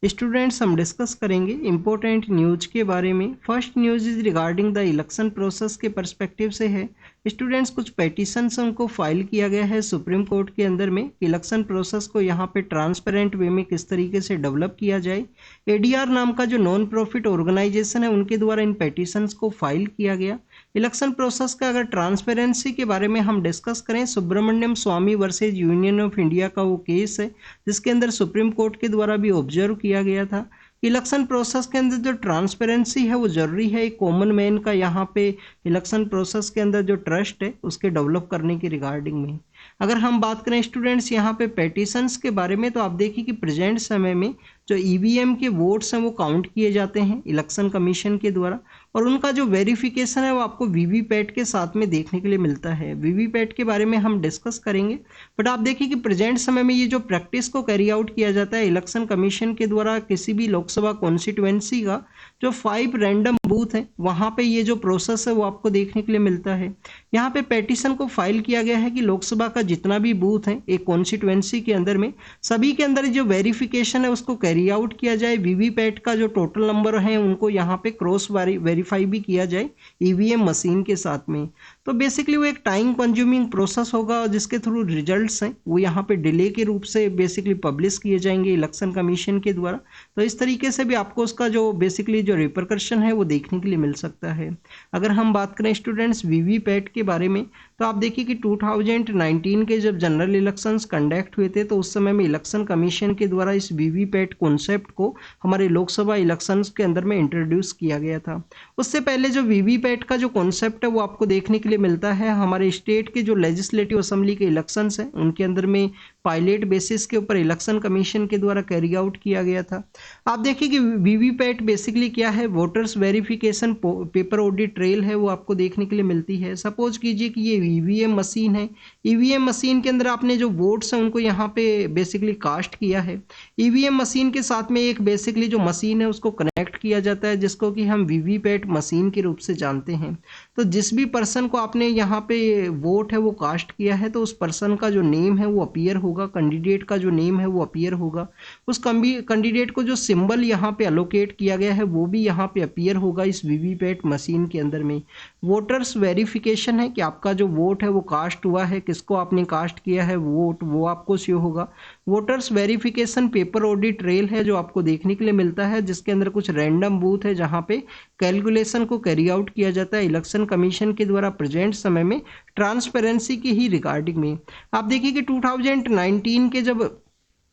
Students हम discuss करेंगे important news के बारे में। First news is regarding the election process के पर्सपेक्टिव से है। स्टूडेंट्स कुछ पेटिशंस उनको फाइल किया गया है सुप्रीम कोर्ट के अंदर में, इलेक्शन प्रोसेस को यहाँ पे ट्रांसपेरेंट वे में किस तरीके से डेवलप किया जाए। एडीआर नाम का जो नॉन प्रॉफिट ऑर्गेनाइजेशन है उनके द्वारा इन पेटिशंस को फाइल किया गया। इलेक्शन प्रोसेस का अगर ट्रांसपेरेंसी के बारे में हम डिस्कस करें, सुब्रमण्यम स्वामी वर्सेज यूनियन ऑफ इंडिया का वो केस है जिसके अंदर सुप्रीम कोर्ट के द्वारा भी ऑब्जर्व किया गया था। इलेक्शन प्रोसेस के अंदर जो ट्रांसपेरेंसी है वो जरूरी है, एक कॉमन मैन का यहाँ पे इलेक्शन प्रोसेस के अंदर जो ट्रस्ट है उसके डेवलप करने की रिगार्डिंग में। अगर हम बात करें स्टूडेंट्स यहाँ पे पेटिशंस के बारे में, तो आप देखिए कि प्रेजेंट समय में जो ईवीएम के वोट्स हैं वो काउंट किए जाते हैं इलेक्शन कमीशन के द्वारा, और उनका जो वेरिफिकेशन है वो आपको वीवीपैट के साथ में देखने के लिए मिलता है। वीवीपैट के बारे में हम डिस्कस करेंगे, बट आप देखिए कि प्रेजेंट समय में ये जो प्रैक्टिस को कैरी आउट किया जाता है इलेक्शन कमीशन के द्वारा, किसी भी लोकसभा कॉन्स्टिट्यूएंसी का जो 5 रैंडम बूथ है वहाँ पे ये जो प्रोसेस है वो आपको देखने के लिए मिलता है। यहाँ पे पेटिशन को फाइल किया गया है कि लोकसभा का जितना भी बूथ है एक कॉन्स्टिट्यूएंसी के अंदर में, सभी के अंदर जो वेरिफिकेशन है उसको कैरी आउट किया जाए। वीवीपैट का जो टोटल नंबर है उनको यहाँ पे क्रॉस वेरीफाई भी किया जाए ईवीएम मशीन के साथ में। तो बेसिकली वो एक टाइम कंज्यूमिंग प्रोसेस होगा और जिसके थ्रू रिजल्ट्स हैं वो यहाँ पे डिले के रूप से बेसिकली पब्लिश किए जाएंगे इलेक्शन कमीशन के द्वारा। तो इस तरीके से भी आपको उसका जो बेसिकली जो रिपरकशन है वो देखने के लिए मिल सकता है। अगर हम बात करें स्टूडेंट्स वीवीपैट के बारे में, तो आप देखिए कि 2019 के जब जनरल इलेक्शंस कंडक्ट हुए थे तो उस समय में इलेक्शन कमीशन के द्वारा इस वीवीपैट कॉन्सेप्ट को हमारे लोकसभा इलेक्शंस के अंदर में इंट्रोड्यूस किया गया था। उससे पहले जो वीवीपैट का जो कॉन्सेप्ट है वो आपको देखने के लिए मिलता है हमारे स्टेट के जो लेजिस्लेटिव असेंबली के इलेक्शंस हैं उनके अंदर में पायलट बेसिस के ऊपर इलेक्शन कमीशन के द्वारा कैरी आउट किया गया था। आप देखिए कि वीवीपैट बेसिकली क्या है, voters verification paper audit trail है वो आपको देखने के लिए मिलती है। सपोज कीजिए कि ये ईवीएम मशीन है, ईवीएम मशीन के अंदर आपने जो वोट्स हैं उनको यहाँ पे बेसिकली कास्ट किया है। ईवीएम मशीन के साथ में एक बेसिकली जो मशीन है उसको कनेक्ट किया जाता है जिसको कि हम वीवीपैट मशीन के रूप से जानते हैं। तो जिस भी पर्सन को आपने यहाँ पे वोट है वो कास्ट किया है तो उस पर्सन का जो नेम है वो अपीयर होगा, कैंडिडेट का जो नेम है वो अपीयर होगा, उस कैंडिडेट को जो सिंबल यहाँ पे अलोकेट किया गया है वो भी यहाँ पे अपीयर होगा इस वीवीपैट मशीन के अंदर में। वोटर्स वेरिफिकेशन है कि आपका जो वोट है वो कास्ट हुआ है, किसको आपने कास्ट किया है वोट वो आपको शो होगा। Voters verification paper audit trail है जो आपको देखने के लिए मिलता है जिसके अंदर कुछ रैंडम बूथ है जहाँ पे कैलकुलेशन को कैरी आउट किया जाता है इलेक्शन कमीशन के द्वारा प्रेजेंट समय में ट्रांसपेरेंसी की ही रिगार्डिंग में। आप देखिए कि 2019 के जब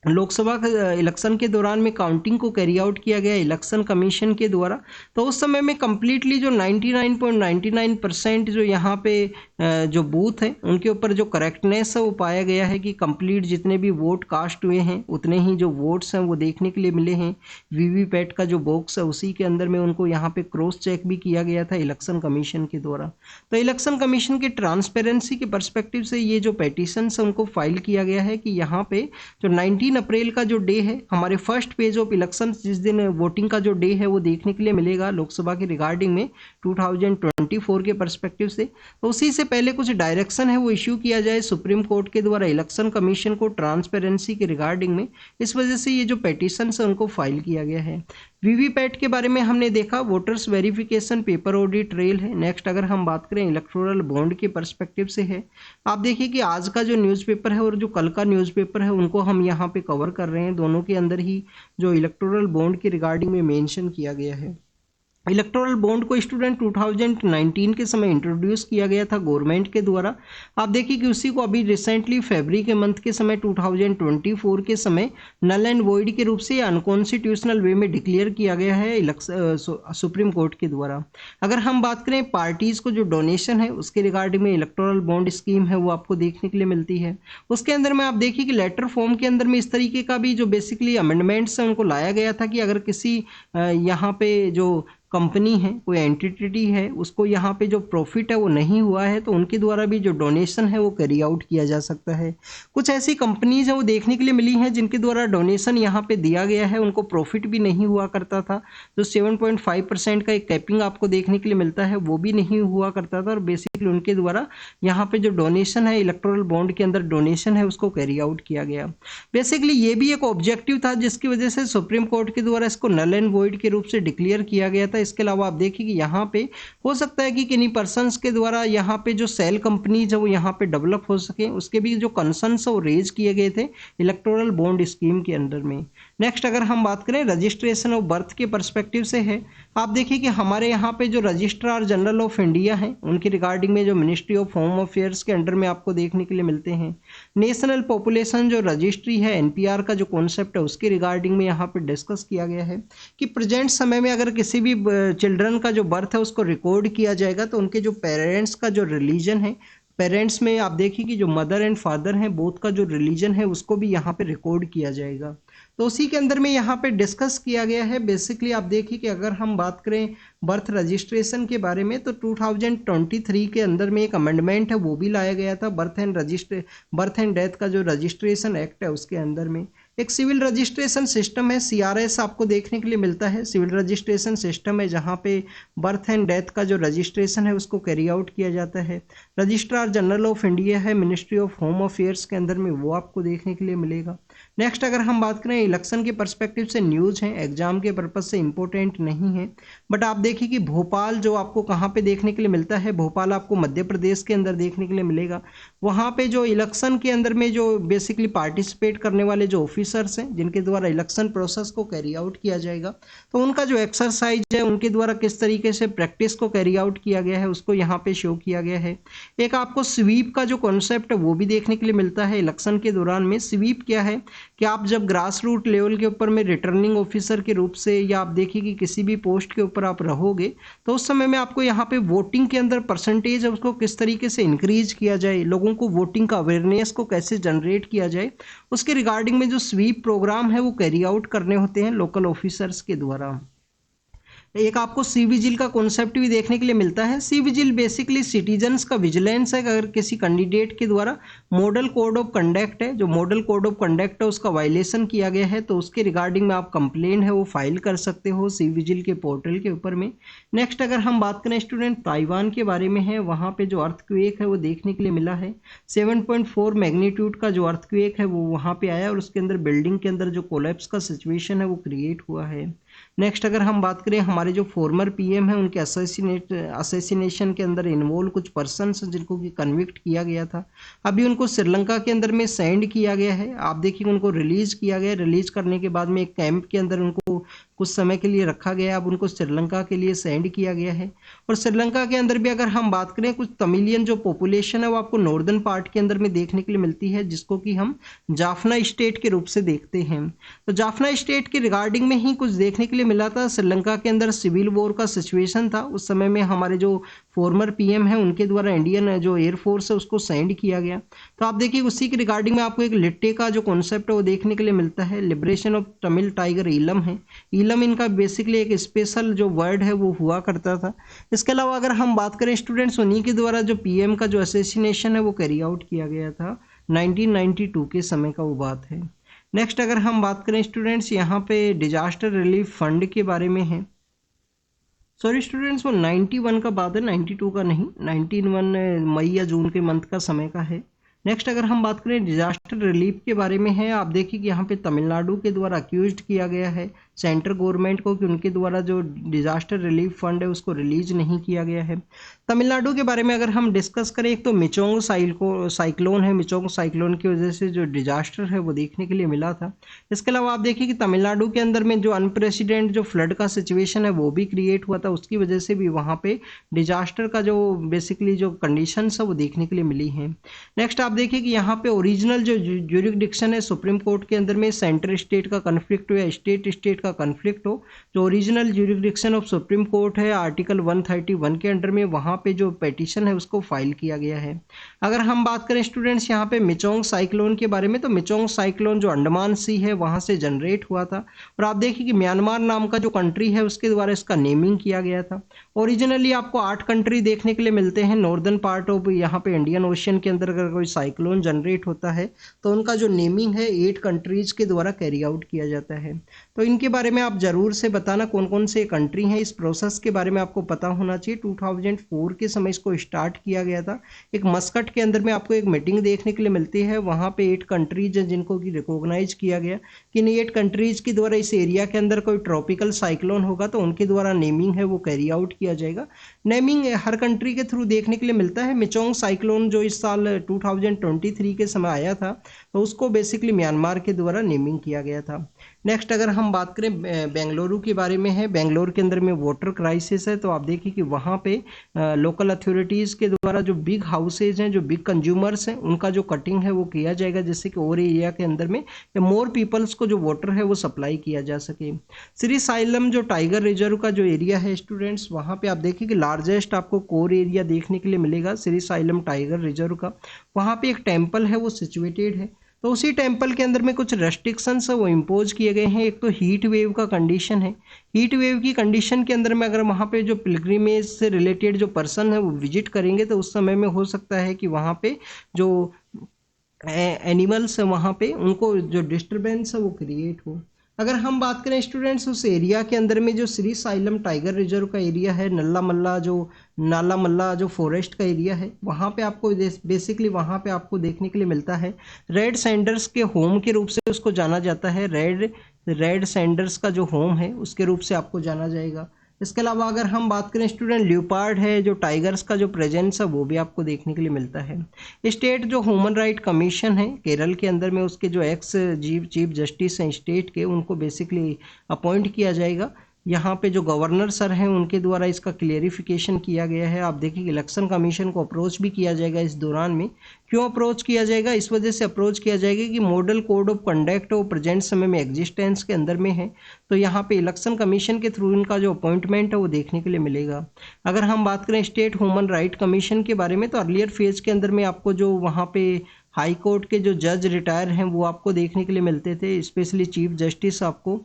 लोकसभा इलेक्शन के दौरान में काउंटिंग को कैरी आउट किया गया इलेक्शन कमीशन के द्वारा, तो उस समय में कम्प्लीटली जो 99.99% जो यहाँ पे जो बूथ हैं उनके ऊपर जो करेक्टनेस है वो पाया गया है कि कंप्लीट जितने भी वोट कास्ट हुए हैं उतने ही जो वोट्स हैं वो देखने के लिए मिले हैं। वीवीपैट का जो बॉक्स है उसी के अंदर में उनको यहाँ पे क्रॉस चेक भी किया गया था इलेक्शन कमीशन के द्वारा। तो इलेक्शन कमीशन के ट्रांसपेरेंसी के परस्पेक्टिव से ये जो पेटिशंस है उनको फाइल किया गया है कि यहाँ पे जो 19 अप्रैल का जो डे है हमारे फर्स्ट पेज ऑफ इलेक्शन, जिस दिन वोटिंग का जो डे है वो देखने के लिए मिलेगा लोकसभा के रिगार्डिंग में 2024 के पर्सपेक्टिव से। तो उसी से पहले कुछ डायरेक्शन है वो इश्यू किया जाए सुप्रीम कोर्ट के द्वारा इलेक्शन कमीशन को ट्रांसपेरेंसी के रिगार्डिंग में। इस वजह से ये जो पेटिशंस है उनको फाइल किया गया है। वीवीपैट के बारे में हमने देखा, voters verification paper audit trail है। नेक्स्ट अगर हम बात करें इलेक्टोरल बॉन्ड के पर्सपेक्टिव से है, आप देखिए कि आज का जो न्यूज़पेपर है और जो कल का न्यूज़पेपर है उनको हम यहाँ पे कवर कर रहे हैं, दोनों के अंदर ही जो इलेक्टोरल बॉन्ड की रिगार्डिंग में मेंशन किया गया है। इलेक्टोरल बॉन्ड को स्टूडेंट 2019 के समय इंट्रोड्यूस किया गया था गवर्नमेंट के द्वारा। आप देखिए कि उसी को अभी रिसेंटली फरवरी के मंथ के समय 2024 के समय नल एंड वॉइड के रूप से अनकॉन्स्टिट्यूशनल वे में डिक्लेयर किया गया है सुप्रीम कोर्ट के द्वारा। अगर हम बात करें पार्टीज़ को जो डोनेशन है उसके रिगार्डिंग में इलेक्टोरल बॉन्ड स्कीम है वो आपको देखने के लिए मिलती है। उसके अंदर में आप देखिए कि लेटर फॉर्म के अंदर में इस तरीके का भी जो बेसिकली अमेंडमेंट्स हैं उनको लाया गया था कि अगर किसी यहाँ पे जो कंपनी है, कोई एंटिटी है, उसको यहाँ पे जो प्रॉफिट है वो नहीं हुआ है तो उनके द्वारा भी जो डोनेशन है वो कैरी आउट किया जा सकता है। कुछ ऐसी कंपनीज हैं वो देखने के लिए मिली हैं जिनके द्वारा डोनेशन यहाँ पे दिया गया है, उनको प्रॉफिट भी नहीं हुआ करता था, तो 7.5% का एक कैपिंग आपको देखने के लिए मिलता है वो भी नहीं हुआ करता था, और बेसिकली उनके द्वारा यहाँ पे जो डोनेशन है इलेक्टोरल बॉन्ड के अंदर डोनेशन है उसको कैरी आउट किया गया। बेसिकली ये भी एक ऑब्जेक्टिव था जिसकी वजह से सुप्रीम कोर्ट के द्वारा इसको नल एंड वॉइड के रूप से डिक्लेयर किया गया था। इसके अलावा आप देखिए कि यहाँ पे हो सकता है कि किन्हीं पर्सनस के द्वारा यहाँ पे जो सेल कंपनीज है वो यहाँ पे डेवलप हो सके, उसके भी जो कंसर्न्स है वो रेज किए गए थे इलेक्टोरल बॉन्ड स्कीम के अंदर में। नेक्स्ट अगर हम बात करें रजिस्ट्रेशन ऑफ बर्थ के पर्सपेक्टिव से है, आप देखिए कि हमारे यहाँ पे जो रजिस्ट्रार जनरल ऑफ इंडिया हैं उनकी रिगार्डिंग में जो मिनिस्ट्री ऑफ होम अफेयर्स के अंडर में आपको देखने के लिए मिलते हैं। नेशनल पॉपुलेशन जो रजिस्ट्री है एनपीआर का जो कॉन्सेप्ट है उसके रिगार्डिंग में यहाँ पे डिस्कस किया गया है कि प्रेजेंट समय में अगर किसी भी चिल्ड्रन का जो बर्थ है उसको रिकॉर्ड किया जाएगा तो उनके जो पेरेंट्स का जो रिलीजन है, पेरेंट्स में आप देखिए कि जो मदर एंड फादर हैं बोथ का जो रिलीजन है उसको भी यहाँ पे रिकॉर्ड किया जाएगा। तो उसी के अंदर में यहाँ पे डिस्कस किया गया है। बेसिकली आप देखिए कि अगर हम बात करें बर्थ रजिस्ट्रेशन के बारे में तो 2023 के अंदर में एक अमेंडमेंट है वो भी लाया गया था बर्थ एंड डेथ का जो रजिस्ट्रेशन एक्ट है उसके अंदर में। एक सिविल रजिस्ट्रेशन सिस्टम है CRS आपको देखने के लिए मिलता है, सिविल रजिस्ट्रेशन सिस्टम है जहाँ पे बर्थ एंड डेथ का जो रजिस्ट्रेशन है उसको कैरी आउट किया जाता है। रजिस्ट्रार जनरल ऑफ इंडिया है मिनिस्ट्री ऑफ होम अफेयर्स के अंदर में, वो आपको देखने के लिए मिलेगा। नेक्स्ट अगर हम बात करें इलेक्शन के पर्सपेक्टिव से न्यूज़ हैं, एग्जाम के पर्पज से इंपॉर्टेंट नहीं है, बट आप देखिए कि भोपाल जो आपको कहाँ पे देखने के लिए मिलता है, भोपाल आपको मध्य प्रदेश के अंदर देखने के लिए मिलेगा। वहाँ पे जो इलेक्शन के अंदर में जो बेसिकली पार्टिसिपेट करने वाले जो ऑफिसर्स हैं जिनके द्वारा इलेक्शन प्रोसेस को कैरी आउट किया जाएगा तो उनका जो एक्सरसाइज है उनके द्वारा किस तरीके से प्रैक्टिस को कैरी आउट किया गया है उसको यहाँ पे शो किया गया है। एक आपको स्वीप का जो कॉन्सेप्ट है वो भी देखने के लिए मिलता है इलेक्शन के दौरान में। स्वीप क्या है कि आप जब ग्रास रूट लेवल के ऊपर में रिटर्निंग ऑफिसर के रूप से या आप देखिए कि किसी भी पोस्ट के ऊपर आप रहोगे तो उस समय में आपको यहाँ पे वोटिंग के अंदर परसेंटेज है उसको किस तरीके से इंक्रीज किया जाए, लोगों को वोटिंग का अवेयरनेस को कैसे जनरेट किया जाए, उसके रिगार्डिंग में जो स्वीप प्रोग्राम है वो कैरी आउट करने होते हैं लोकल ऑफिसर्स के द्वारा। एक आपको सी विजिल का कॉन्सेप्ट भी देखने के लिए मिलता है। सी विजिल बेसिकली सिटीजन्स का विजिलेंस है, अगर किसी कैंडिडेट के द्वारा मॉडल कोड ऑफ कंडक्ट है, जो मॉडल कोड ऑफ कंडक्ट है उसका वायलेशन किया गया है तो उसके रिगार्डिंग में आप कंप्लेंट है वो फाइल कर सकते हो सी विजिल के पोर्टल के ऊपर में। नेक्स्ट अगर हम बात करें स्टूडेंट ताइवान के बारे में है, वहाँ पे जो अर्थक्वेक है वो देखने के लिए मिला है। 7.4 मैग्नीट्यूड का जो अर्थक्वेक है वो वहाँ पे आया और उसके अंदर बिल्डिंग के अंदर जो कोलैप्स का सिचुएशन है वो क्रिएट हुआ है। नेक्स्ट अगर हम बात करें हमारे जो फॉर्मर पीएम है उनके असैसिनेशन के अंदर इन्वॉल्व कुछ पर्सन्स जिनको कि कन्विक्ट किया गया था, अभी उनको श्रीलंका के अंदर में सेंड किया गया है। आप देखिए उनको रिलीज किया गया, रिलीज करने के बाद में एक कैंप के अंदर उनको कुछ समय के लिए रखा गया, अब उनको श्रीलंका के लिए सेंड किया गया है। और श्रीलंका के अंदर भी अगर हम बात करें कुछ तमिलियन जो पॉपुलेशन है वो आपको नॉर्दर्न पार्ट के अंदर में देखने के लिए मिलती है जिसको कि हम जाफना स्टेट के रूप से देखते हैं। तो जाफना स्टेट के रिगार्डिंग में ही कुछ देखने के लिए मिला था। श्रीलंका के अंदर सिविल वॉर का सिचुएशन था, उस समय में हमारे जो फॉर्मर पीएम है उनके द्वारा इंडियन जो एयरफोर्स है उसको सेंड किया गया। तो आप देखिए उसी के रिगार्डिंग में आपको एक लिट्टे का जो कॉन्सेप्ट है वो देखने के लिए मिलता है। Liberation of Tamil tiger Eelam है, ईलम इनका बेसिकली एक स्पेशल जो वर्ड है वो हुआ करता था। इसके अलावा अगर हम बात करें स्टूडेंट्स उन्हीं के द्वारा जो पीएम का जो असैसिनेशन है वो कैरी आउट किया गया था 1992 के समय का वो बात है। नेक्स्ट अगर हम बात करें स्टूडेंट्स यहाँ पे डिजास्टर रिलीफ फंड के बारे में है। सॉरी स्टूडेंट्स वो 91 का बात है, 92 का नहीं, 91 मई या जून के मंथ का समय का है। नेक्स्ट अगर हम बात करें डिजास्टर रिलीफ के बारे में है, आप देखिए कि यहाँ पे तमिलनाडु के द्वारा अक्यूज्ड किया गया है सेंट्रल गवर्नमेंट को कि उनके द्वारा जो डिजास्टर रिलीफ फंड है उसको रिलीज नहीं किया गया है। तमिलनाडु के बारे में अगर हम डिस्कस करें, एक तो मिचोंग साइक्लोन है, मिचोंग साइक्लोन की वजह से जो डिजास्टर है वो देखने के लिए मिला था। इसके अलावा आप देखिए कि तमिलनाडु के अंदर में जो अनप्रेसिडेंट जो फ्लड का सिचुएशन है वो भी क्रिएट हुआ था, उसकी वजह से भी वहाँ पे डिजास्टर का जो बेसिकली जो कंडीशंस है वो देखने के लिए मिली हैं। नेक्स्ट आप आप देखिए कि यहाँ पे ओरिजिनल जो ज्यूरिसडिक्शन है सुप्रीम कोर्ट के अंदर में, सेंटर स्टेट का कन्फ्लिक्ट हो या स्टेट स्टेट का कन्फ्लिक्ट हो, जो original jurisdiction of supreme court है आर्टिकल 131 के अंडर में, वहाँ पे जो पिटीशन है उसको फाइल किया गया है। अगर हम बात करें स्टूडेंट्स यहाँ पे मिचोंग साइक्लोन के बारे में, तो मिचोंग साइक्लोन जो अंडमान सी है वहाँ से जनरेट हुआ था, और आप देखिए कि म्यांमार नाम का जो कंट्री है उसके द्वारा इसका नेमिंग किया गया था। ओरिजिनली आपको 8 कंट्री देखने के लिए मिलते हैं नॉर्दर्न पार्ट ऑफ यहाँ पे इंडियन ओशियन के अंदर। अगर कोई साइक्लोन जनरेट होता है तो उनका जो नेमिंग है 8 कंट्रीज के द्वारा कैरी आउट किया जाता है। तो इनके बारे में आप जरूर से बताना कौन कौन से कंट्री हैं। इस प्रोसेस के बारे में आपको पता होना चाहिए। 2004 के समय इसको स्टार्ट किया गया था। एक मस्कट के अंदर में आपको एक मीटिंग देखने के लिए मिलती है, वहाँ पे 8 कंट्रीज हैं जिनको कि रिकॉग्नाइज किया गया कि इन 8 कंट्रीज के द्वारा इस एरिया के अंदर कोई ट्रॉपिकल साइक्लोन होगा तो उनके द्वारा नेमिंग है वो कैरी आउट किया जाएगा। नेमिंग हर कंट्री के थ्रू देखने के लिए मिलता है। मिचोंग साइक्लोन जो इस साल 2023 के समय आया था तो उसको बेसिकली म्यांमार के द्वारा नेमिंग किया गया था। नेक्स्ट अगर हम बात करें बेंगलुरु के बारे में है, बेंगलोर के अंदर में वाटर क्राइसिस है, तो आप देखिए कि वहाँ पे लोकल अथॉरिटीज़ के द्वारा जो बिग हाउसेज हैं, जो बिग कंज्यूमर्स हैं, उनका जो कटिंग है वो किया जाएगा जिससे कि और एरिया के अंदर में मोर पीपल्स को जो वाटर है वो सप्लाई किया जा सके। श्री साइलम जो टाइगर रिजर्व का जो एरिया है स्टूडेंट्स, वहाँ पे आप देखिए कि लार्जेस्ट आपको कोर एरिया देखने के लिए मिलेगा श्री साइलम टाइगर रिजर्व का। वहाँ पे एक टेम्पल है वो सिचुएटेड है, तो उसी टेम्पल के अंदर में कुछ रेस्ट्रिक्शंस है वो इम्पोज किए गए हैं। एक तो हीट वेव का कंडीशन है। हीट वेव की कंडीशन के अंदर में अगर वहाँ पे जो पिलग्रिमेज से रिलेटेड जो पर्सन है वो विजिट करेंगे तो उस समय में हो सकता है कि वहाँ पे जो एनिमल्स है वहाँ पे उनको जो डिस्टर्बेंस है वो क्रिएट हो। अगर हम बात करें स्टूडेंट्स उस एरिया के अंदर में जो श्री साइलम टाइगर रिजर्व का एरिया है, नाला मल्ला जो फॉरेस्ट का एरिया है, वहाँ पे आपको बेसिकली वहाँ पे आपको देखने के लिए मिलता है रेड सैंडर्स के होम के रूप से उसको जाना जाता है। रेड सैंडर्स का जो होम है उसके रूप से आपको जाना जाएगा। इसके अलावा अगर हम बात करें स्टूडेंट ल्यूपार्ड है, जो टाइगर्स का जो प्रेजेंस है वो भी आपको देखने के लिए मिलता है। स्टेट जो ह्यूमन राइट कमीशन है केरल के अंदर में, उसके जो एक्स चीफ जस्टिस हैं स्टेट के, उनको बेसिकली अपॉइंट किया जाएगा। यहाँ पे जो गवर्नर सर हैं उनके द्वारा इसका क्लियरिफिकेशन किया गया है। आप देखिए इलेक्शन कमीशन को अप्रोच भी किया जाएगा इस दौरान में। क्यों अप्रोच किया जाएगा? इस वजह से अप्रोच किया जाएगा कि मॉडल कोड ऑफ कंडक्ट वो प्रेजेंट समय में एग्जिस्टेंस के अंदर में है, तो यहाँ पे इलेक्शन कमीशन के थ्रू इनका जो अपॉइंटमेंट है वो देखने के लिए मिलेगा। अगर हम बात करें स्टेट ह्यूमन राइट कमीशन के बारे में, तो अर्लियर फेज के अंदर में आपको जो वहाँ पे हाई कोर्ट के जो जज रिटायर हैं वो आपको देखने के लिए मिलते थे, स्पेशली चीफ जस्टिस आपको।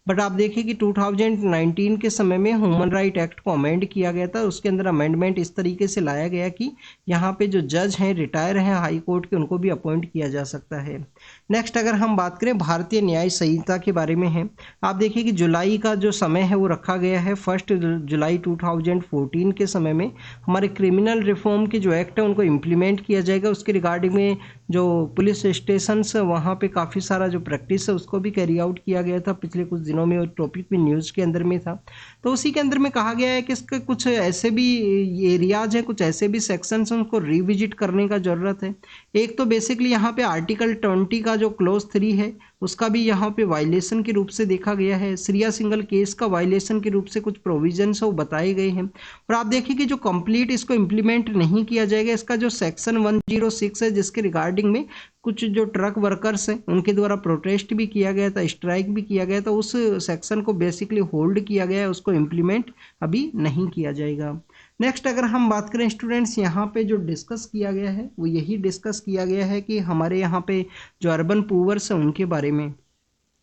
बट आप देखिए कि 2019 के समय में ह्यूमन राइट एक्ट को अमेंड किया गया था। उसके अंदर अमेंडमेंट इस तरीके से लाया गया कि यहाँ पे जो जज हैं रिटायर हैं हाई कोर्ट के, उनको भी अपॉइंट किया जा सकता है। नेक्स्ट अगर हम बात करें भारतीय न्याय संहिता के बारे में है, आप देखिए कि जुलाई का जो समय है वो रखा गया है 1 जुलाई 2014 के समय में हमारे क्रिमिनल रिफॉर्म के जो एक्ट है उनको इम्प्लीमेंट किया जाएगा। उसके रिगार्डिंग में जो पुलिस स्टेशंस वहाँ पे काफ़ी सारा जो प्रैक्टिस है उसको भी कैरी आउट किया गया था पिछले कुछ दिनों में, और टॉपिक भी न्यूज़ के अंदर में था। तो उसी के अंदर में कहा गया है कि इसके कुछ ऐसे भी एरियाज हैं, कुछ ऐसे भी सेक्शंस हैं उनको रिविजिट करने का ज़रूरत है। एक तो बेसिकली यहाँ पे आर्टिकल 20 का जो क्लॉज 3 है उसका भी यहाँ पे वायलेशन के रूप से देखा गया है। श्रिया सिंघल केस का वायलेशन के रूप से कुछ प्रोविजंस है वो बताए गए हैं। और आप देखिए कि जो कंप्लीट इसको इम्प्लीमेंट नहीं किया जाएगा, इसका जो सेक्शन 106 है जिसके रिगार्डिंग में कुछ जो ट्रक वर्कर्स हैं उनके द्वारा प्रोटेस्ट भी किया गया था, स्ट्राइक भी किया गया था, उस सेक्शन को बेसिकली होल्ड किया गया है, उसको इम्प्लीमेंट अभी नहीं किया जाएगा। नेक्स्ट अगर हम बात करें स्टूडेंट्स, यहाँ पे जो डिस्कस किया गया है वो यही डिस्कस किया गया है कि हमारे यहाँ पे जो अर्बन पुअर्स हैं उनके बारे में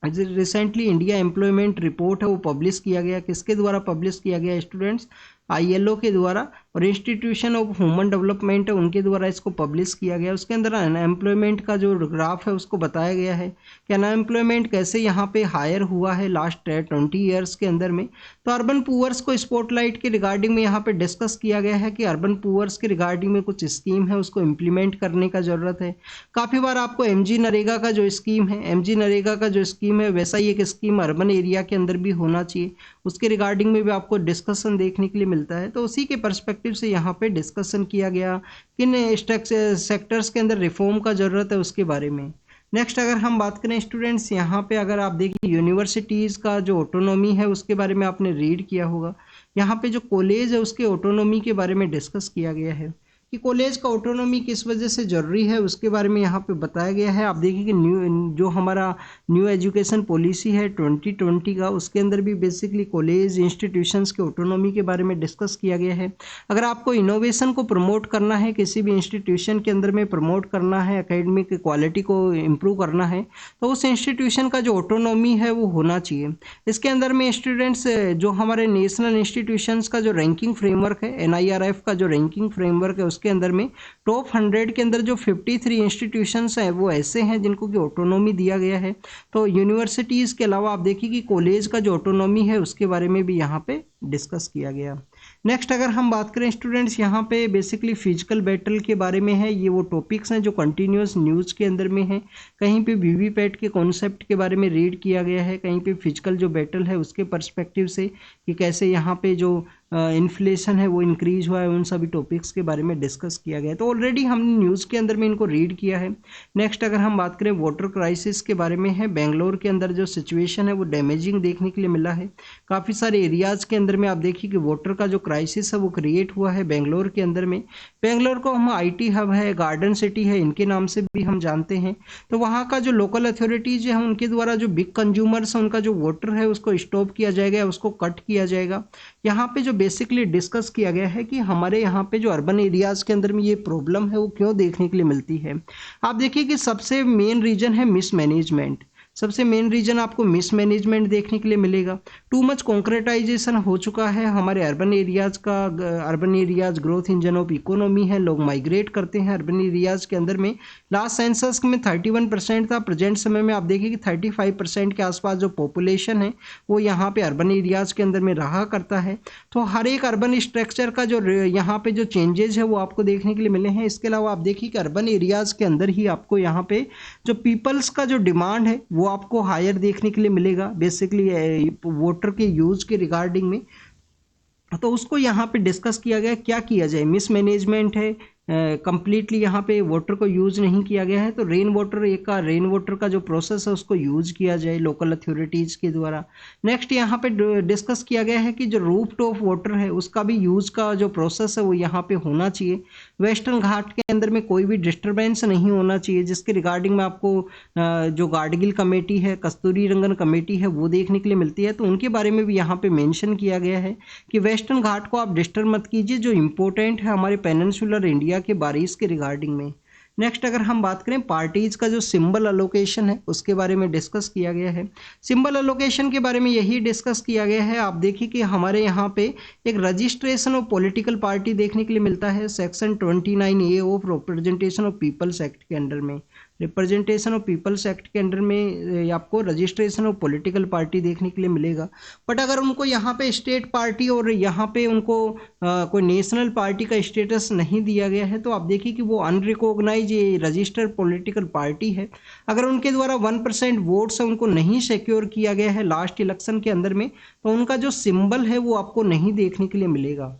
रिसेंटली इंडिया एम्प्लॉयमेंट रिपोर्ट है वो पब्लिश किया गया। किसके द्वारा पब्लिश किया गया स्टूडेंट्स? ILO के द्वारा, और इंस्टीट्यूशन ऑफ ह्यूमन डेवलपमेंट है उनके द्वारा इसको पब्लिश किया गया। उसके अंदर अनएम्प्लॉयमेंट का जो ग्राफ है उसको बताया गया है कि अनएम्प्लॉयमेंट कैसे यहाँ पे हायर हुआ है लास्ट 20 ईयर्स के अंदर में। तो अर्बन पुअर्स को स्पॉटलाइट के रिगार्डिंग में यहाँ पे डिस्कस किया गया है कि अर्बन पुअर्स के रिगार्डिंग में कुछ स्कीम है उसको इम्प्लीमेंट करने का ज़रूरत है। काफ़ी बार आपको MG नरेगा का जो स्कीम है, MG नरेगा का जो स्कीम है वैसा ही एक स्कीम अर्बन एरिया के अंदर भी होना चाहिए, उसके रिगार्डिंग में भी आपको डिस्कशन देखने के लिए मिलता है। तो उसी के पर्सपेक्टिव से यहाँ पे डिस्कशन किया गया किन सेक्टर्स के अंदर रिफॉर्म का ज़रूरत है उसके बारे में। नेक्स्ट अगर हम बात करें स्टूडेंट्स, यहाँ पे अगर आप देखिए यूनिवर्सिटीज़ का जो ऑटोनॉमी है उसके बारे में आपने रीड किया होगा। यहाँ पे जो कॉलेज है उसके ऑटोनॉमी के बारे में डिस्कस किया गया है। कि कॉलेज का ऑटोनॉमी किस वजह से ज़रूरी है उसके बारे में यहाँ पे बताया गया है। आप देखिए कि जो हमारा न्यू एजुकेशन पॉलिसी है 2020 का, उसके अंदर भी बेसिकली कॉलेज इंस्टीट्यूशंस के ऑटोनॉमी के बारे में डिस्कस किया गया है। अगर आपको इनोवेशन को प्रमोट करना है, किसी भी इंस्टीट्यूशन के अंदर में प्रमोट करना है, एकेडमिक क्वालिटी को इम्प्रूव करना है, तो उस इंस्टीट्यूशन का जो ऑटोनॉमी है वो होना चाहिए। इसके अंदर में स्टूडेंट्स जो हमारे नेशनल इंस्टीट्यूशंस का जो रैंकिंग फ्रेमवर्क है, NIRF का जो रैंकिंग फ्रेमवर्क है, उसके अंदर में टॉप 100 के अंदर जो 53 इंस्टीट्यूशंस हैं वो ऐसे हैं जिनको कि ऑटोनॉमी दिया गया है। तो यूनिवर्सिटीज़ के अलावा आप देखिए कि कॉलेज का जो ऑटोनॉमी है उसके बारे में भी यहाँ पे डिस्कस किया गया। नेक्स्ट अगर हम बात करें स्टूडेंट्स, यहाँ पे बेसिकली फिजिकल बैटल के बारे में है। ये वो टॉपिक्स हैं जो कंटिन्यूस न्यूज़ के अंदर में है। कहीं पे वीवीपैट के कॉन्सेप्ट के बारे में रीड किया गया है, कहीं पे फिजिकल जो बैटल है उसके पर्सपेक्टिव से कि कैसे यहाँ पे जो इन्फ्लेशन है वो इंक्रीज हुआ है, उन सभी टॉपिक्स के बारे में डिस्कस किया गया है। तो ऑलरेडी हमने न्यूज़ के अंदर में इनको रीड किया है। नेक्स्ट अगर हम बात करें वाटर क्राइसिस के बारे में है। बेंगलोर के अंदर जो सिचुएशन है वो डैमेजिंग देखने के लिए मिला है। काफ़ी सारे एरियाज़ के अंदर में आप देखिए कि वाटर का जो क्राइसिस है वो क्रिएट हुआ है बेंगलोर के अंदर में। बेंगलोर को हम IT हब है, गार्डन सिटी है, इनके नाम से भी हम जानते हैं। तो वहाँ का जो लोकल अथॉरिटीज़ है उनके द्वारा जो बिग कंज्यूमर्स हैं उनका जो वाटर है उसको स्टॉप किया जाएगा, उसको कट किया जाएगा। यहाँ पे जो बेसिकली डिस्कस किया गया है कि हमारे यहाँ पे जो अर्बन एरियाज़ के अंदर में ये प्रॉब्लम है वो क्यों देखने के लिए मिलती है। आप देखिए कि सबसे मेन रीज़न है मिसमैनेजमेंट। सबसे मेन रीजन आपको मिसमैनेजमेंट देखने के लिए मिलेगा। टू मच कॉन्क्रेटाइजेशन हो चुका है हमारे अर्बन एरियाज़ का। Urban areas growth engine of economy है, लोग माइग्रेट करते हैं अर्बन एरियाज़ के अंदर में। लास्ट सेंसस में 31% था, प्रेजेंट समय में आप देखिए कि 35% के आसपास जो पॉपुलेशन है वो यहाँ पे अर्बन एरियाज़ के अंदर में रहा करता है। तो हर एक अर्बन स्ट्रक्चर का जो यहाँ पे जो चेंजेज है वो आपको देखने के लिए मिले हैं। इसके अलावा आप देखिए कि अर्बन एरियाज़ के अंदर ही आपको यहाँ पे जो पीपल्स का जो डिमांड है वो आपको हायर देखने के लिए मिलेगा, बेसिकली वाटर के यूज़ के रिगार्डिंग में। तो उसको यहाँ पे डिस्कस किया गया क्या किया जाए। मिसमैनेजमेंट है, कंप्लीटली यहाँ पे वाटर को यूज़ नहीं किया गया है। तो रेन वाटर का जो प्रोसेस है उसको यूज़ किया जाए लोकल अथॉरिटीज़ के द्वारा। नेक्स्ट यहाँ पे डिस्कस किया गया है कि जो रूफ टॉप वाटर है उसका भी यूज़ का जो प्रोसेस है वो यहाँ पे होना चाहिए। वेस्टर्न घाट के अंदर में कोई भी डिस्टर्बेंस नहीं होना चाहिए, जिसके रिगार्डिंग में आपको जो गाडगिल कमेटी है, कस्तूरी रंगन कमेटी है वो देखने के लिए मिलती है। तो उनके बारे में भी यहाँ पे मेंशन किया गया है कि वेस्टर्न घाट को आप डिस्टर्ब मत कीजिए, जो इम्पोर्टेंट है हमारे पेनिनसुलर इंडिया के बारिश के रिगार्डिंग में। नेक्स्ट अगर हम बात करें पार्टीज का जो सिंबल अलोकेशन है उसके बारे में डिस्कस किया गया है। सिंबल अलोकेशन के बारे में यही डिस्कस किया गया है। आप देखिए कि हमारे यहाँ पे एक रजिस्ट्रेशन ऑफ पॉलिटिकल पार्टी देखने के लिए मिलता है section 29A of representation of people's act के अंडर में। रिप्रेजेंटेशन ऑफ पीपल्स एक्ट के अंडर में आपको रजिस्ट्रेशन ऑफ पॉलिटिकल पार्टी देखने के लिए मिलेगा। बट अगर उनको यहाँ पे स्टेट पार्टी और यहाँ पे उनको कोई नेशनल पार्टी का स्टेटस नहीं दिया गया है, तो आप देखिए कि वो अनरिकॉग्नाइज ये रजिस्टर्ड पॉलिटिकल पार्टी है। अगर उनके द्वारा 1% वोट्स है उनको नहीं सिक्योर किया गया है लास्ट इलेक्शन के अंदर में, तो उनका जो सिंबल है वो आपको नहीं देखने के लिए मिलेगा।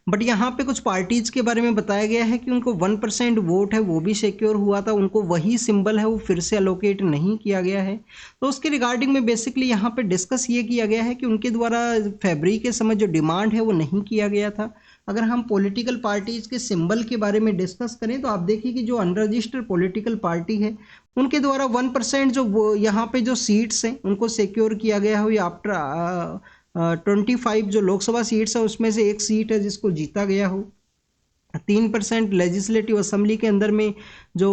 बट यहाँ पे कुछ पार्टीज के बारे में बताया गया है कि उनको 1% वोट है वो भी सिक्योर हुआ था, उनको वही सिंबल है वो फिर से अलोकेट नहीं किया गया है। तो उसके रिगार्डिंग में बेसिकली यहाँ पे डिस्कस ये किया गया है कि उनके द्वारा फरवरी के समय जो डिमांड है वो नहीं किया गया था। अगर हम पॉलिटिकल पार्टीज के सिंबल के बारे में डिस्कस करें तो आप देखिए कि जो अनरजिस्टर्ड पॉलिटिकल पार्टी है उनके द्वारा 1% जो यहाँ पे जो सीट्स हैं उनको सिक्योर किया गया हो, या आफ्टर 25 जो लोकसभा सीट्स है उसमें से एक सीट है जिसको जीता गया हो। 3% लेजिस्लेटिव असेंबली के अंदर में जो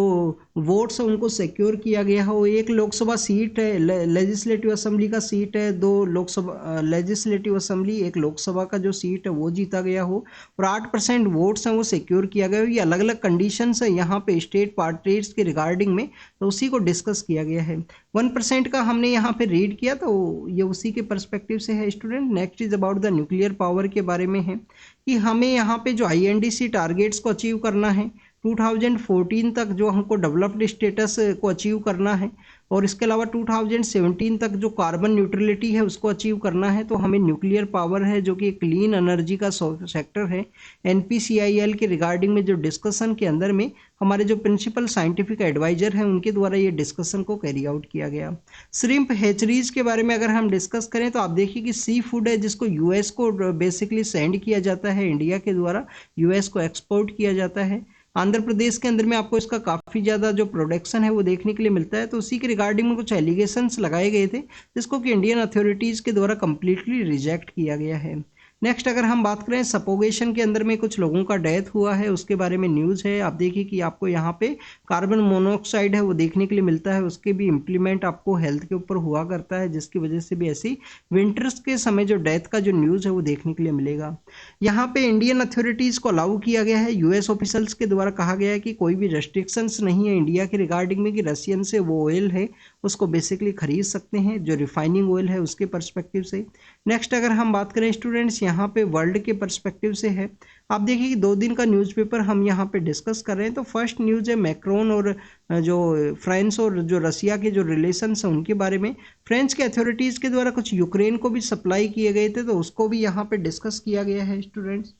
वोट्स है उनको सिक्योर किया गया हो। एक लोकसभा सीट है, लेजिस्लेटिव असेंबली का सीट है, 2 लोकसभा लेजिस्लेटिव असेंबली, 1 लोकसभा का जो सीट है वो जीता गया हो, और 8% वोट्स हैं वो सिक्योर किया गया हो। ये अलग अलग कंडीशंस है यहाँ पे स्टेट पार्टीज के रिगार्डिंग में, तो उसी को डिस्कस किया गया है। 1% का हमने यहाँ पे रीड किया तो ये उसी के परस्पेक्टिव से है student. Next is about the nuclear power के बारे में है कि हमें यहाँ पे जो INDC टारगेट्स को अचीव करना है 2014 तक, जो हमको डेवलप्ड स्टेटस को अचीव करना है, और इसके अलावा 2017 तक जो कार्बन न्यूट्रलिटी है उसको अचीव करना है, तो हमें न्यूक्लियर पावर है जो कि क्लीन एनर्जी का सेक्टर है, NPCIL के रिगार्डिंग में जो डिस्कशन के अंदर में हमारे जो प्रिंसिपल साइंटिफिक एडवाइजर हैं उनके द्वारा ये डिस्कशन को कैरी आउट किया गया। श्रिम्प हैचरीज के बारे में अगर हम डिस्कस करें तो आप देखिए कि सी फूड है जिसको यूएस को बेसिकली सेंड किया जाता है, इंडिया के द्वारा यूएस को एक्सपोर्ट किया जाता है। आंध्र प्रदेश के अंदर में आपको इसका काफ़ी ज़्यादा जो प्रोडक्शन है वो देखने के लिए मिलता है, तो उसी के रिगार्डिंग में कुछ एलिगेशंस लगाए गए थे जिसको कि इंडियन अथॉरिटीज़ के द्वारा कंप्लीटली रिजेक्ट किया गया है। नेक्स्ट अगर हम बात करें सफोकेशन के अंदर में कुछ लोगों का डेथ हुआ है उसके बारे में न्यूज़ है। आप देखिए कि आपको यहाँ पे कार्बन मोनोऑक्साइड है वो देखने के लिए मिलता है, उसके भी इम्प्लीमेंट आपको हेल्थ के ऊपर हुआ करता है जिसकी वजह से भी ऐसी विंटर्स के समय जो डेथ का जो न्यूज़ है वो देखने के लिए मिलेगा। यहाँ पे इंडियन अथॉरिटीज़ को अलाउ किया गया है, यूएस ऑफिसल्स के द्वारा कहा गया है कि कोई भी रेस्ट्रिक्शंस नहीं है इंडिया के रिगार्डिंग में कि रशियन से वो ऑयल है उसको बेसिकली खरीद सकते हैं जो रिफाइनिंग ऑयल है उसके पर्सपेक्टिव से। नेक्स्ट अगर हम बात करें स्टूडेंट्स यहाँ पे वर्ल्ड के पर्सपेक्टिव से है, आप देखिए कि 2 दिन का न्यूज़पेपर हम यहाँ पे डिस्कस कर रहे हैं। तो फर्स्ट न्यूज़ है मैक्रोन और जो फ्रांस और जो रसिया के जो रिलेशंस हैं उनके बारे में। फ्रेंच के अथॉरिटीज़ के द्वारा कुछ यूक्रेन को भी सप्लाई किए गए थे तो उसको भी यहाँ पे डिस्कस किया गया है स्टूडेंट्स।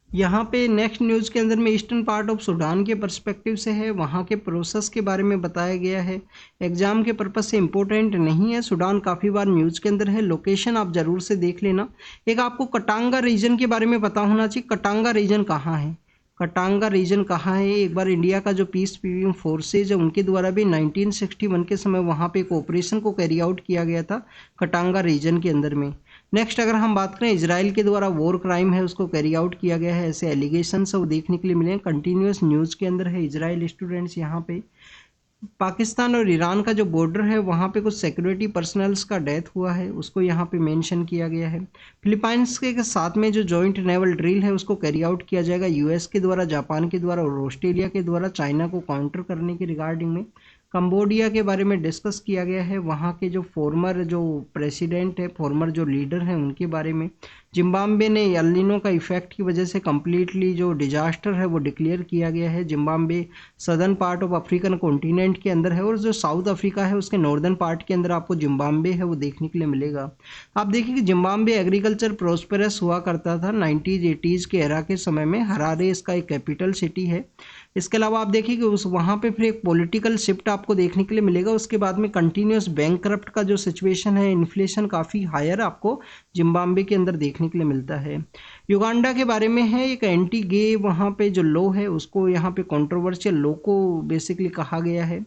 यहाँ पे नेक्स्ट न्यूज़ के अंदर में ईस्टर्न पार्ट ऑफ सूडान के पर्सपेक्टिव से है, वहाँ के प्रोसेस के बारे में बताया गया है। एग्जाम के पर्पज से इम्पोर्टेंट नहीं है, सूडान काफ़ी बार न्यूज़ के अंदर है, लोकेशन आप ज़रूर से देख लेना। एक आपको कटांगा रीजन के बारे में पता होना चाहिए, कटांगा रीजन कहाँ है, कटांगा रीजन कहाँ है। एक बार इंडिया का जो पीस कीपिंग फोर्सेज है उनके द्वारा भी 1961 के समय वहाँ पे एक ऑपरेशन को कैरी आउट किया गया था कटांगा रीजन के अंदर में। नेक्स्ट अगर हम बात करें इजराइल के द्वारा वॉर क्राइम है उसको कैरी आउट किया गया है, ऐसे एलिगेशंस वो देखने के लिए मिले हैं, कंटिन्यूस न्यूज़ के अंदर है इजराइल स्टूडेंट्स। यहाँ पे पाकिस्तान और ईरान का जो बॉर्डर है वहाँ पे कुछ सिक्योरिटी पर्सनल्स का डेथ हुआ है उसको यहाँ पे मेंशन किया गया है। फिलीपाइंस के साथ में जो जॉइंट नेवल ड्रिल है उसको कैरी आउट किया जाएगा यूएस के द्वारा, जापान के द्वारा और ऑस्ट्रेलिया के द्वारा चाइना को काउंटर करने के रिगार्डिंग में। कंबोडिया के बारे में डिस्कस किया गया है, वहाँ के जो फॉर्मर जो प्रेसिडेंट है, फॉर्मर जो लीडर हैं उनके बारे में। जिम्बाब्वे ने एल नीनो का इफेक्ट की वजह से कम्प्लीटली जो डिजास्टर है वो डिक्लेयर किया गया है। Zimbabwe southern part of African continent के अंदर है और जो साउथ अफ्रीका है उसके नॉर्दर्न पार्ट के अंदर आपको जिम्बाब्वे है वो देखने के लिए मिलेगा। आप देखिए कि जिम्बाब्वे एग्रीकल्चर प्रोस्पेरस हुआ करता था 90s 80s के एरा के समय में, हरारे इसका एक कैपिटल सिटी है। इसके अलावा आप देखिए कि उस वहाँ पे फिर एक पॉलिटिकल शिफ्ट आपको देखने के लिए मिलेगा, उसके बाद में कंटिन्यूस बैंकक्रप्ट का जो सिचुएशन है, इन्फ्लेशन काफ़ी हायर आपको जिम्बाब्वे के अंदर देखने के लिए मिलता है। युगांडा के बारे में है, एक एंटी गे वहाँ पे जो लॉ है उसको यहाँ पे कंट्रोवर्शियल लॉ को बेसिकली कहा गया है।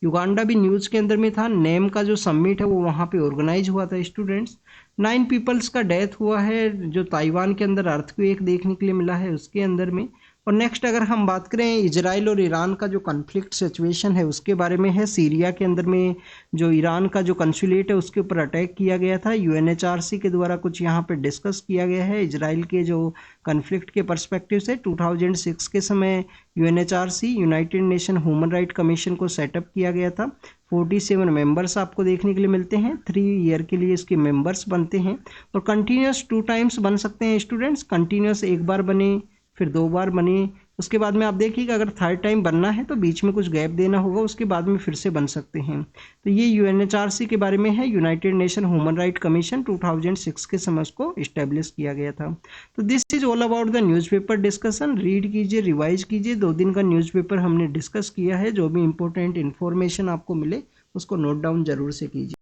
युगांडा भी न्यूज़ के अंदर में था, नेम का जो समिट है वो वहाँ पे ऑर्गेनाइज हुआ था स्टूडेंट्स। 9 पीपल्स का डेथ हुआ है, जो ताइवान के अंदर अर्थक्वेक देखने के लिए मिला है उसके अंदर में। और नेक्स्ट अगर हम बात करें इजराइल और ईरान का जो कन्फ्लिक्ट सिचुएशन है उसके बारे में है, सीरिया के अंदर में जो ईरान का जो कंसुलेट है उसके ऊपर अटैक किया गया था, यूएनएचआरसी के द्वारा कुछ यहाँ पे डिस्कस किया गया है इजराइल के जो कन्फ्लिक्ट के पर्सपेक्टिव से। 2006 के समय UNHRC United nation human right commission को सेटअप किया गया था। 47 मेंबर्स आपको देखने के लिए मिलते हैं, 3 ईयर के लिए इसके मेंबर्स बनते हैं और कंटिन्यूस 2 टाइम्स बन सकते हैं स्टूडेंट्स, कंटिन्यूस एक बार बने फिर 2 बार बने, उसके बाद में आप देखिएगा अगर 3rd टाइम बनना है तो बीच में कुछ गैप देना होगा, उसके बाद में फिर से बन सकते हैं। तो ये यूएनएचआरसी के बारे में है, United nation human right commission 2006 के समय उसको इस्टेब्लिश किया गया था। तो this is all about the newspaper discussion, read कीजिए, रिवाइज कीजिए। 2 दिन का न्यूज़पेपर हमने डिस्कस किया है, जो भी इंपॉर्टेंट इन्फॉर्मेशन आपको मिले उसको नोट डाउन जरूर से कीजिए।